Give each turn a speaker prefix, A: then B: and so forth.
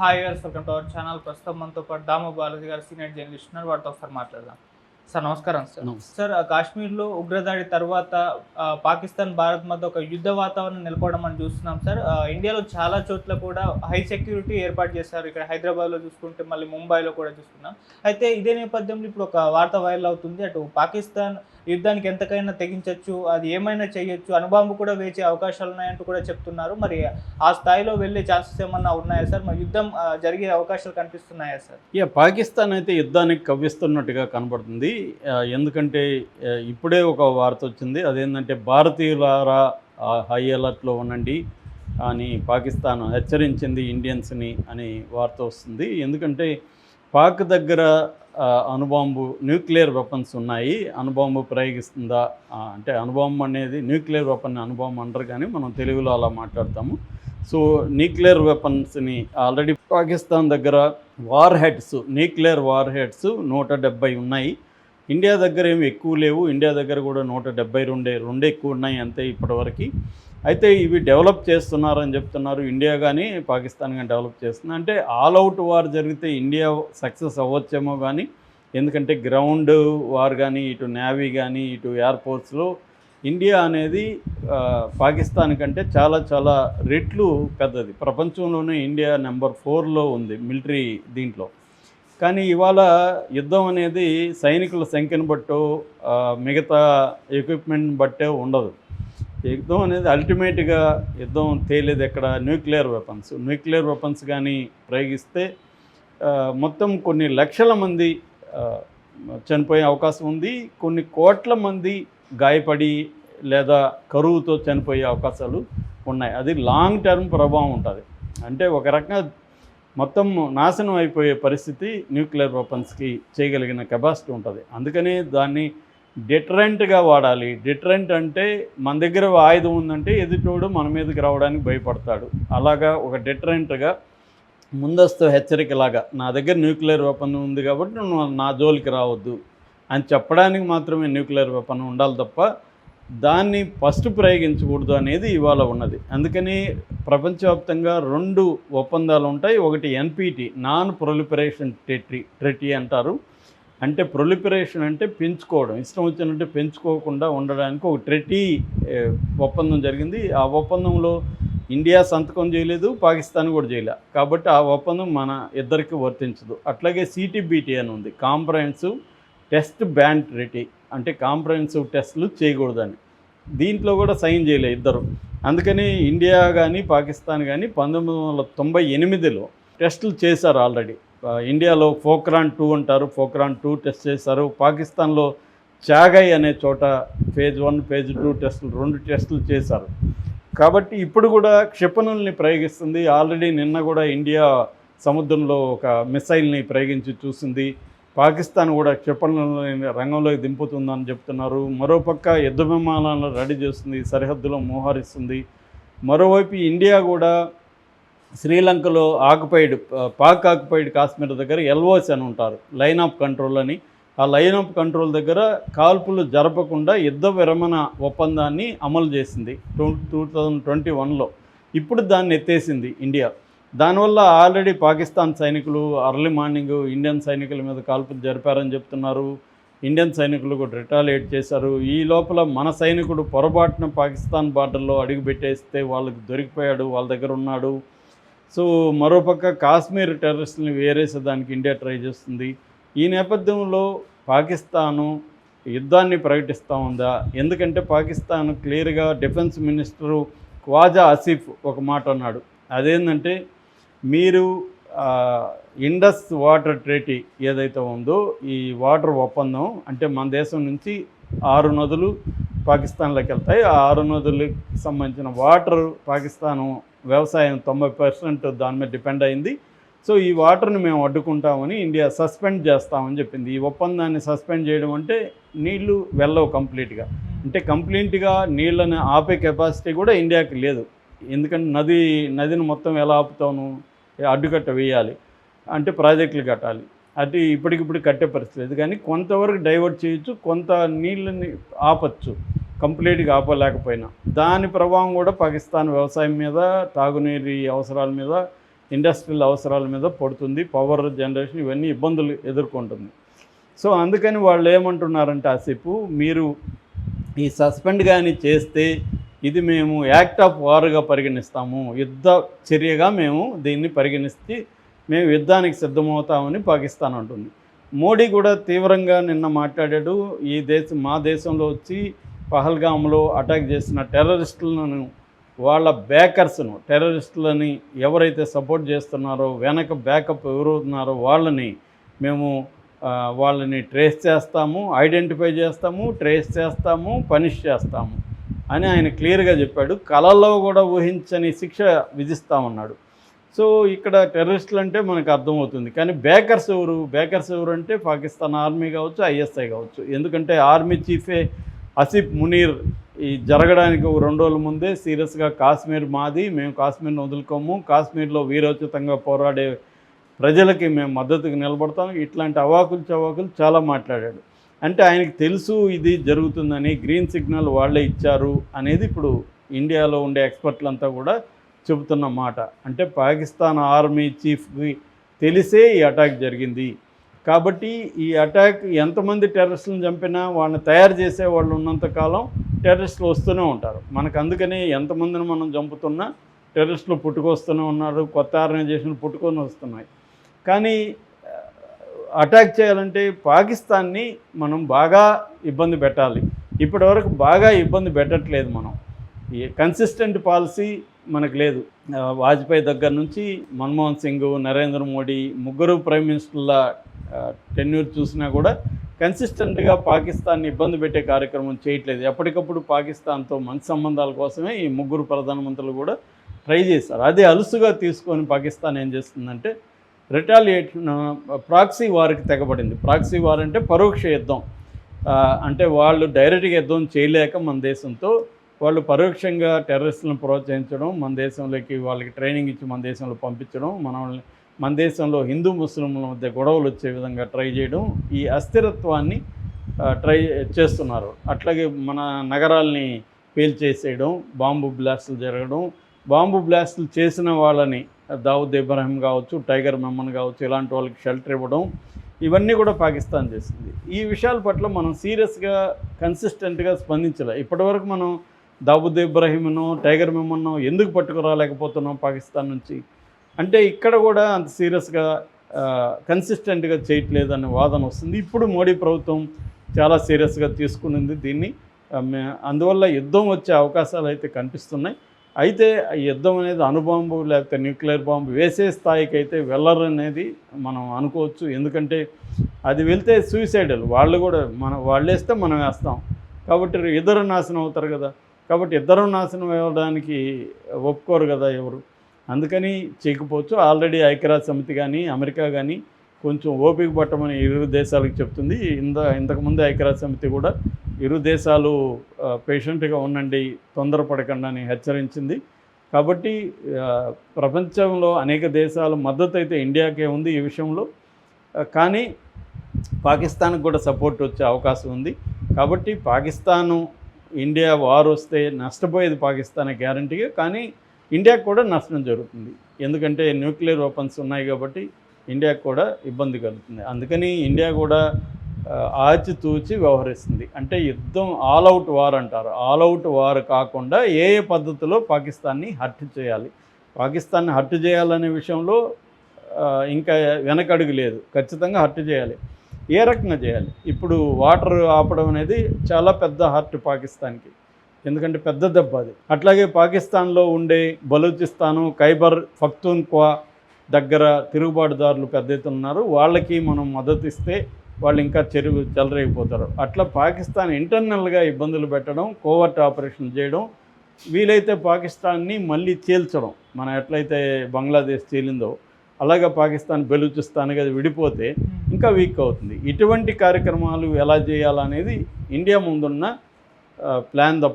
A: Hi viewers, welcome to our channel. ప్రస్తుతం మనతో పాటు దాము బాలాజీ గారు సీనియర్ జర్నలిస్ట్ ఉన్నారు. వారితో ఒకసారి మాట్లాడదాం. సార్ నమస్కారం. సార్ సార్ కాశ్మీర్లో ఉగ్రదాడి తర్వాత పాకిస్తాన్ భారత్ మధ్య ఒక యుద్ధ వాతావరణం నెలకొనడం మనం చూస్తున్నాం సార్. ఇండియాలో చాలా చోట్ల కూడా హై సెక్యూరిటీ ఏర్పాటు చేశారు. ఇక్కడ హైదరాబాద్లో చూసుకుంటే, మళ్ళీ ముంబైలో కూడా చూసుకున్నాం. అయితే ఇదే నేపథ్యంలో ఇప్పుడు ఒక వార్త వైరల్ అవుతుంది. అటు పాకిస్తాన్ యుద్ధానికి ఎంతకైనా తెగించవచ్చు, అది ఏమైనా చేయొచ్చు, అణుబాంబు కూడా వేచే అవకాశాలు ఉన్నాయంటూ కూడా చెప్తున్నారు. మరి ఆ స్థాయిలో వెళ్ళే ఛాన్సెస్ ఏమన్నా ఉన్నాయా సార్? మరి యుద్ధం జరిగే అవకాశాలు కనిపిస్తున్నాయా సార్?
B: పాకిస్తాన్ అయితే యుద్ధానికి కవ్విస్తున్నట్టుగా కనబడుతుంది. ఎందుకంటే ఇప్పుడే ఒక వార్త వచ్చింది. అదేంటంటే భారతీయులారా హై అలర్ట్లో ఉండండి అని పాకిస్తాన్ హెచ్చరించింది ఇండియన్స్ని అని వార్త వస్తుంది. ఎందుకంటే పాక్ దగ్గర అణుబాంబు న్యూక్లియర్ వెపన్స్ ఉన్నాయి. అణుబాంబు ప్రయోగిస్తుందా అంటే, అణుబాంబు అనేది న్యూక్లియర్ వెపన్ అణుబాంబు అంటారు, కానీ మనం తెలుగులో అలా మాట్లాడతాము. సో న్యూక్లియర్ వెపన్స్ని ఆల్రెడీ పాకిస్తాన్ దగ్గర న్యూక్లియర్ వార్ హెడ్స్ 170 ఉన్నాయి. ఇండియా దగ్గర ఏమి ఎక్కువ లేవు. ఇండియా దగ్గర కూడా 172 ఎక్కువ ఉన్నాయి అంతే ఇప్పటివరకు. అయితే ఇవి డెవలప్ చేస్తున్నారని చెప్తున్నారు. ఇండియా కానీ పాకిస్తాన్ కానీ డెవలప్ చేస్తుంది. అంటే ఆల్ అవుట్ వార్ జరిగితే ఇండియా సక్సెస్ అవ్వచ్చేమో, కానీ ఎందుకంటే గ్రౌండ్ వార్ కానీ, ఇటు నేవీ కానీ, ఇటు ఎయిర్ఫోర్స్లో ఇండియా అనేది పాకిస్తాన్ కంటే చాలా చాలా రెట్లు పెద్దది. ప్రపంచంలోనే ఇండియా నెంబర్ 4లో ఉంది మిలిటరీ దీంట్లో. కానీ ఇవాళ యుద్ధం అనేది సైనికుల సంఖ్యను బట్టో మిగతా ఎక్విప్మెంట్ని బట్టే ఉండదు. యుద్ధం అనేది అల్టిమేట్గా యుద్ధం తేలేది ఎక్కడ? న్యూక్లియర్ వెపన్స్ కానీ ప్రయోగిస్తే మొత్తం కొన్ని లక్షల మంది చనిపోయే అవకాశం ఉంది. కొన్ని కోట్ల మంది గాయపడి లేదా కరువుతో చనిపోయే అవకాశాలు ఉన్నాయి. అది లాంగ్ టర్మ్ ప్రభావం ఉంటుంది. అంటే ఒక రకంగా మొత్తం నాశనం అయిపోయే పరిస్థితి న్యూక్లియర్ వెపన్స్కి చేయగలిగిన కెపాసిటీ ఉంటుంది. అందుకని దాన్ని డిటరెంట్గా వాడాలి. డిటరెంట్ అంటే మన దగ్గర ఆయుధం ఉందంటే ఎదుటోడు మన మీదకి రావడానికి భయపడతాడు. అలాగా ఒక డిటరెంట్గా ముందస్తు హెచ్చరికలాగా, నా దగ్గర న్యూక్లియర్ వెపన్ ఉంది కాబట్టి నువ్వు నా జోలికి రావద్దు అని చెప్పడానికి మాత్రమే న్యూక్లియర్ వెపన్ ఉండాలి తప్ప దాన్ని ఫస్ట్ ప్రయోగించకూడదు అనేది ఇవాళ ఉన్నది. అందుకని ప్రపంచవ్యాప్తంగా 2 ఒప్పందాలు ఉంటాయి. ఒకటి ఎన్పిటి, నాన్ ప్రొలిఫరేషన్ ట్రీటీ అంటారు. అంటే ప్రొలిఫరేషన్ అంటే పెంచుకోవడం, ఇష్టం వచ్చినట్టు పెంచుకోకుండా ఉండడానికి ఒక ట్రీటీ ఒప్పందం జరిగింది. ఆ ఒప్పందంలో ఇండియా సంతకం చేయలేదు, పాకిస్తాన్ కూడా చేయలేదు. కాబట్టి ఆ ఒప్పందం మన ఇద్దరికి వర్తించదు. అట్లాగే సిటీబీటీ అని ఉంది, కాంప్రహెన్సివ్ టెస్ట్ బ్యాన్ ట్రీటీ, అంటే కాంప్రహెన్సివ్ టెస్టులు చేయకూడదని. దీంట్లో కూడా సైన్ చేయలేదు ఇద్దరు. అందుకని ఇండియా కానీ పాకిస్తాన్ కానీ 1998లో టెస్టులు చేశారు ఆల్రెడీ. ఇండియాలో పోఖ్రాన్ 2 అంటారు, పోఖ్రాన్ 2 టెస్ట్ చేశారు. పాకిస్తాన్లో చాగై అనే చోట ఫేజ్ 1 ఫేజ్ 2 టెస్టులు 2 టెస్టులు చేశారు. కాబట్టి ఇప్పుడు కూడా క్షిపణుల్ని ప్రయోగిస్తుంది. ఆల్రెడీ నిన్న కూడా ఇండియా సముద్రంలో ఒక మిసైల్ని ప్రయోగించి చూసింది. పాకిస్తాన్ కూడా క్షిపణులని రంగంలోకి దింపుతుందని చెప్తున్నారు. మరోపక్క యుద్ధ విమానాలను రెడీ చేస్తుంది, సరిహద్దులో మోహరిస్తుంది. మరోవైపు ఇండియా కూడా శ్రీలంకలో పాక్ ఆక్యుపైడ్ కాశ్మీర్ దగ్గర ఎల్ఓసి అని ఉంటారు, లైన్ ఆఫ్ కంట్రోల్ అని. ఆ లైన్ ఆఫ్ కంట్రోల్ దగ్గర కాల్పులు జరపకుండా యుద్ధ విరమణ ఒప్పందాన్ని అమలు చేసింది 2021లో. ఇప్పుడు దాన్ని ఎత్తేసింది ఇండియా. దానివల్ల ఆల్రెడీ పాకిస్తాన్ సైనికులు అర్లీ మార్నింగ్ ఇండియన్ సైనికుల మీద కాల్పులు జరిపారని చెప్తున్నారు. ఇండియన్ సైనికులు కూడా రిటాలియేట్ చేశారు. ఈ లోపల మన సైనికుడు పొరపాటున పాకిస్తాన్ బార్డర్లో అడుగుపెట్టేస్తే వాళ్ళకి దొరికిపోయాడు, వాళ్ళ దగ్గర ఉన్నాడు. సో మరోపక్క కాశ్మీర్ టెర్రరిస్టులను వేరేసేదానికి ఇండియా ట్రై చేస్తుంది. ఈ నేపథ్యంలో పాకిస్తాను యుద్ధాన్ని ప్రకటిస్తూ ఉందా? ఎందుకంటే పాకిస్తాన్ క్లియర్గా డిఫెన్స్ మినిస్టరు ఖ్వాజా ఆసిఫ్ ఒక మాట అన్నాడు. అదేంటంటే, మీరు ఇండస్ వాటర్ ట్రీటీ ఏదైతే ఉందో, ఈ వాటర్ ఒప్పందం అంటే మన దేశం నుంచి 6 నదులు పాకిస్తాన్లోకి వెళ్తాయి. ఆ 6 నదులకు సంబంధించిన వాటర్ పాకిస్తాను వ్యవసాయం 90% దాని మీద డిపెండ్ అయింది. సో ఈ వాటర్ని మేము అడ్డుకుంటామని ఇండియా సస్పెండ్ చేస్తామని చెప్పింది. ఈ ఒప్పందాన్ని సస్పెండ్ చేయడం అంటే నీళ్లు వెళ్ళవు కంప్లీట్గా. అంటే కంప్లీట్గా నీళ్ళని ఆపే కెపాసిటీ కూడా ఇండియాకి లేదు. ఎందుకంటే నదిని మొత్తం ఎలా ఆపుతాను? అడ్డుకట్ట వేయాలి అంటే ప్రాజెక్టులు కట్టాలి. అది ఇప్పటికిప్పుడు కట్టే పరిస్థితి లేదు. కానీ కొంతవరకు డైవర్ట్ చేయొచ్చు, కొంత నీళ్ళని ఆపచ్చు, కంప్లీట్గా ఆపలేకపోయినా. దాని ప్రభావం కూడా పాకిస్తాన్ వ్యవసాయం మీద, తాగునీరు అవసరాల మీద ఇండస్ట్రియల్ అవసరాల మీద పడుతుంది, పవర్ జనరేషన్ ఇవన్నీ ఇబ్బందులు ఎదుర్కొంటుంది. సో అందుకని వాళ్ళు ఏమంటున్నారంటే ఆసిఫ్, మీరు ఈ సస్పెండ్ కానీ చేస్తే ఇది మేము యాక్ట్ ఆఫ్ వార్గా పరిగణిస్తాము, యుద్ధ చర్యగా మేము దీన్ని పరిగణిస్తే మేము యుద్ధానికి సిద్ధమవుతామని పాకిస్తాన్ అంటుంది. మోడీ కూడా తీవ్రంగా నిన్న మాట్లాడాడు. మా దేశంలో వచ్చి పహల్గామ్లో అటాక్ చేసిన టెర్రరిస్టులను, వాళ్ళ బ్యాకర్స్ను, టెర్రరిస్టులని ఎవరైతే సపోర్ట్ చేస్తున్నారో, వెనక బ్యాకప్ ఎవరు ఉన్నారో వాళ్ళని ట్రేస్ చేస్తాము, ఐడెంటిఫై చేస్తాము, ట్రేస్ చేస్తాము, పనిష్ చేస్తాము అని ఆయన క్లియర్గా చెప్పాడు. కళల్లో కూడా ఊహించని శిక్ష విధిస్తామన్నాడు. సో ఇక్కడ టెర్రరిస్టులు అంటే మనకు అర్థమవుతుంది, కానీ బ్యాకర్స్ ఎవరు అంటే పాకిస్తాన్ ఆర్మీ కావచ్చు, ఐఎస్ఐ కావచ్చు. ఎందుకంటే ఆర్మీ చీఫే ఆసిఫ్ మునీర్ ఈ జరగడానికి 2 రోజుల ముందే సీరియస్గా కాశ్మీర్ మాది, మేము కాశ్మీర్ని వదులుకోము, కాశ్మీర్లో వీరోచితంగా పోరాడే ప్రజలకి మేము మద్దతుకు నిలబడతాం, ఇట్లాంటి అవాకులు చవాకులు చాలా మాట్లాడాడు. అంటే ఆయనకి తెలుసు ఇది జరుగుతుందని, గ్రీన్ సిగ్నల్ వాళ్ళే ఇచ్చారు అనేది ఇప్పుడు ఇండియాలో ఉండే ఎక్స్పర్ట్లంతా కూడా చెబుతున్న మాట. అంటే పాకిస్తాన్ ఆర్మీ చీఫ్కి తెలిసే ఈ అటాక్ జరిగింది. కాబట్టి ఈ అటాక్ ఎంతమంది టెర్రరిస్టులను చంపినా వాళ్ళని తయారు చేసే వాళ్ళు ఉన్నంతకాలం టెర్రరిస్టులు వస్తూనే ఉంటారు. మనకు అందుకని ఎంతమందిని మనం చంపుతున్నా టెర్రరిస్టులు పుట్టుకొస్తూనే ఉన్నారు, కొత్త ఆర్గనైజేషన్లు పుట్టుకొని వస్తున్నాయి. కానీ అటాక్ చేయాలంటే పాకిస్తాన్ని మనం బాగా ఇబ్బంది పెట్టాలి. ఇప్పటివరకు బాగా ఇబ్బంది పెట్టట్లేదు మనం. ఈ కన్సిస్టెంట్ పాలసీ మనకు లేదు. వాజ్పేయి దగ్గర నుంచి మన్మోహన్ సింగ్, నరేంద్ర మోడీ ముగ్గురు ప్రైమ్ మినిస్టర్ల టెన్యూర్ చూసినా కూడా కన్సిస్టెంట్గా పాకిస్తాన్ని ఇబ్బంది పెట్టే కార్యక్రమం చేయట్లేదు. ఎప్పటికప్పుడు పాకిస్తాన్తో మంచి సంబంధాల కోసమే ఈ ముగ్గురు ప్రధానమంత్రులు కూడా ట్రై చేశారు. అదే అలుసుగా తీసుకొని పాకిస్తాన్ ఏం చేస్తుందంటే రిటాలియేషన్, ప్రాక్సీ వార్కి తెగబడింది. ప్రాక్సీ వార్ అంటే పరోక్ష యుద్ధం. అంటే వాళ్ళు డైరెక్ట్గా యుద్ధం చేయలేక మన దేశంతో వాళ్ళు పరోక్షంగా టెర్రరిస్టులను ప్రోత్సహించడం, మన దేశంలోకి వాళ్ళకి ట్రైనింగ్ ఇచ్చి మన దేశంలో పంపించడం, మన దేశంలో హిందూ ముస్లింల మధ్య గొడవలు వచ్చే విధంగా ట్రై చేయడం, ఈ అస్థిరత్వాన్ని ట్రై చేస్తున్నారు. అట్లాగే మన నగరాల్ని పేల్చేసేయడం, బాంబు బ్లాస్టులు జరగడం, బాంబు బ్లాస్టులు చేసిన వాళ్ళని దావుద్ ఇబ్రాహిం కావచ్చు, టైగర్ మెమన్ కావచ్చు, ఇలాంటి వాళ్ళకి షెల్టర్ ఇవ్వడం, ఇవన్నీ కూడా పాకిస్తాన్ చేసింది. ఈ విషయాల పట్ల మనం సీరియస్గా కన్సిస్టెంట్గా స్పందించలే. ఇప్పటివరకు మనం దావుద్ ఇబ్రాహింను, టైగర్ మెమన్ను ఎందుకు పట్టుకురాలేకపోతున్నాం పాకిస్తాన్ నుంచి అంటే ఇక్కడ కూడా అంత సీరియస్గా కన్సిస్టెంట్గా చేయట్లేదనే వాదన వస్తుంది. ఇప్పుడు మోడీ ప్రభుత్వం చాలా సీరియస్గా తీసుకునింది దీన్ని. అందువల్ల యుద్ధం వచ్చే అవకాశాలు అయితే కనిపిస్తున్నాయి. అయితే ఈ యుద్ధం అనేది అణుబాంబు లేకపోతే న్యూక్లియర్ బాంబు వేసే స్థాయికి అయితే వెళ్ళరు అనేది మనం అనుకోవచ్చు. ఎందుకంటే అది వెళ్తే సూసైడల్, వాళ్ళు కూడా వాళ్ళు వేస్తే మనం వేస్తాం, కాబట్టి ఇద్దరు నాశనం అవుతారు కదా. కాబట్టి ఇద్దరు నాశనం అవ్వడానికి ఒప్పుకోరు కదా ఎవరు, అందుకని చేయకపోవచ్చు. ఆల్రెడీ ఐక్యరాజ్య సమితి కానీ అమెరికా కానీ కొంచెం ఓపిక పట్టమని ఇరు దేశాలకు చెప్తుంది. ఇంతకుముందు ఐక్యరాజ్య సమితి కూడా ఇరు దేశాలు పేషెంట్గా ఉండండి, తొందరపడకండి అని హెచ్చరించింది. కాబట్టి ప్రపంచంలో అనేక దేశాల మద్దతు అయితే ఇండియాకే ఉంది ఈ విషయంలో. కానీ పాకిస్తాన్కి కూడా సపోర్ట్ వచ్చే అవకాశం ఉంది. కాబట్టి పాకిస్తాను ఇండియా వార్ వస్తే నష్టపోయేది పాకిస్తానే గ్యారంటీగా, కానీ ఇండియాకు కూడా నష్టం జరుగుతుంది. ఎందుకంటే న్యూక్లియర్ వెపన్స్ ఉన్నాయి కాబట్టి ఇండియాకు కూడా ఇబ్బంది కలుగుతుంది. అందుకని ఇండియా కూడా ఆచితూచి వ్యవహరిస్తుంది. అంటే యుద్ధం ఆల్ అవుట్ వార్ అంటారు, ఆల్ అవుట్ వార్ కాకుండా ఏ పద్ధతిలో పాకిస్తాన్ని హర్ట్ చేయాలి, పాకిస్తాన్ని హర్ట్ చేయాలనే విషయంలో ఇంకా వెనకడుగు లేదు. ఖచ్చితంగా హర్ట్ చేయాలి. ఏ రకంగా చేయాలి? ఇప్పుడు వాటర్ ఆపడం అనేది చాలా పెద్ద హర్ట్ పాకిస్తాన్కి, ఎందుకంటే పెద్ద దెబ్బ అది. అట్లాగే పాకిస్తాన్లో ఉండే బలూచిస్తాను, ఖైబర్ పఖ్తూన్ఖ్వా దగ్గర తిరుగుబాటుదారులు పెద్ద ఎత్తున ఉన్నారు. వాళ్ళకి మనం మద్దతు ఇస్తే వాళ్ళు ఇంకా చెలరేగిపోతారు. అట్లా పాకిస్తాన్ ఇంటర్నల్గా ఇబ్బందులు పెట్టడం, కోవర్ట్ ఆపరేషన్ చేయడం, వీలైతే పాకిస్తాన్ని మళ్ళీ చీల్చడం. మనం ఎట్లయితే బంగ్లాదేశ్ చీలిందో అలాగే పాకిస్తాన్ బెలూచిస్తాన్గా విడిపోతే ఇంకా వీక్ అవుతుంది. ఇటువంటి కార్యక్రమాలు ఎలా చేయాలనేది ఇండియా ముందున్న ప్లాన్ తప్ప